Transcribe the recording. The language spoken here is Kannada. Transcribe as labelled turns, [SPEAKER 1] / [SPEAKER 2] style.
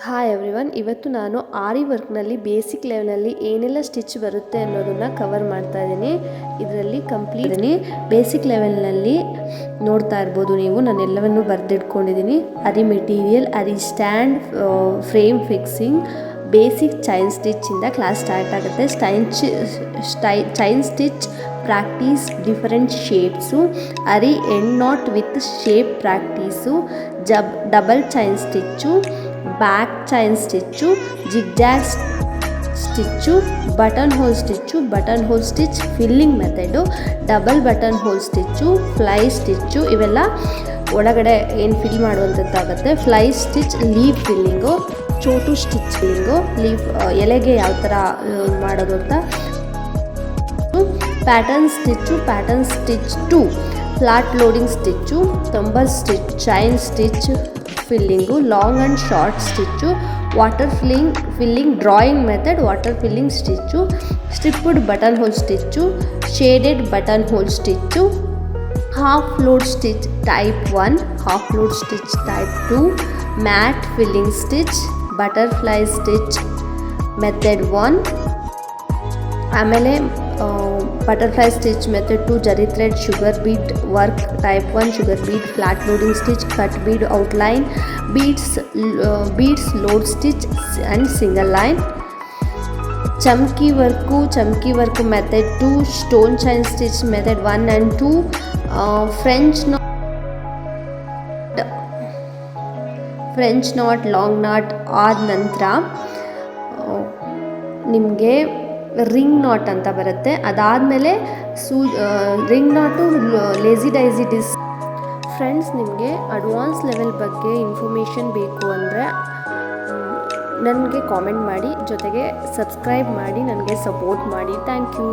[SPEAKER 1] ಹಾಯ್ ಎವ್ರಿವನ್, ಇವತ್ತು ನಾನು ಆರಿ ವರ್ಕ್ನಲ್ಲಿ ಬೇಸಿಕ್ ಲೆವೆಲಲ್ಲಿ ಏನೆಲ್ಲ ಸ್ಟಿಚ್ ಬರುತ್ತೆ ಅನ್ನೋದನ್ನು ಕವರ್ ಮಾಡ್ತಾ ಇದ್ದೀನಿ. ಇದರಲ್ಲಿ ಬೇಸಿಕ್ ಲೆವೆಲ್ನಲ್ಲಿ ನೋಡ್ತಾ ಇರ್ಬೋದು ನೀವು, ನಾನೆಲ್ಲವನ್ನು ಬರೆದಿಟ್ಕೊಂಡಿದ್ದೀನಿ. Aari material, aari stand, frame fixing, basic chain ಸ್ಟಿಚ್ಚಿಂದ ಕ್ಲಾಸ್ ಸ್ಟಾರ್ಟ್ ಆಗುತ್ತೆ. Chain stitch practice, different shapes, aari and knot with shape practice, double chain stitch, back chain stitch, zigzag stitch, button hole stitch, filling method, double button hole stitch, fly stitch, ಇವೆಲ್ಲ ಒಳಗಡೆ ಏನು ಫಿಲ್ ಮಾಡುವಂಥದ್ದಾಗುತ್ತೆ. ಫ್ಲೈ ಸ್ಟಿಚ್, ಲೀವ್ ಫಿಲ್ಲಿಂಗು, ಚೋಟು ಸ್ಟಿಚ್ ಫಿಲ್ಲಿಂಗು, ಲೀವ್ ಎಲೆಗೆ ಯಾವ ಥರ ಮಾಡೋದು ಅಂತ, pattern stitch 2, flat loading stitch, tumble stitch, chain stitch filling, long and short stitch, water filling drawing method, water filling stitch, striped button hole stitch, shaded button hole stitch, half load stitch type 1, half load stitch type 2, mat filling stitch, butterfly stitch method 1, ಆಮೇಲೆ butterfly stitch method 2, zari thread, sugar bead work type 1, sugar bead, flat loading stitch, cut bead, outline, beads load stitch and single line, ಚಮ್ಕಿ work method 2, stone chain stitch method 1 and 2, French not, long not ಆದ ನಂತರ ನಿಮಗೆ ರಿಂಗ್ ನಾಟ್ ಅಂತ ಬರುತ್ತೆ. ಅದಾದಮೇಲೆ ರಿಂಗ್ ನಾಟು, ಲೇಸಿ ಡೈಸಿ ಡಿಸ್. ಫ್ರೆಂಡ್ಸ್, ನಿಮಗೆ ಅಡ್ವಾನ್ಸ್ ಲೆವೆಲ್ ಬಗ್ಗೆ ಇನ್ಫಾರ್ಮೇಷನ್ ಬೇಕು ಅಂದರೆ ನನಗೆ ಕಾಮೆಂಟ್ ಮಾಡಿ, ಜೊತೆಗೆ ಸಬ್ಸ್ಕ್ರೈಬ್ ಮಾಡಿ ನನಗೆ ಸಪೋರ್ಟ್ ಮಾಡಿ. Thank you.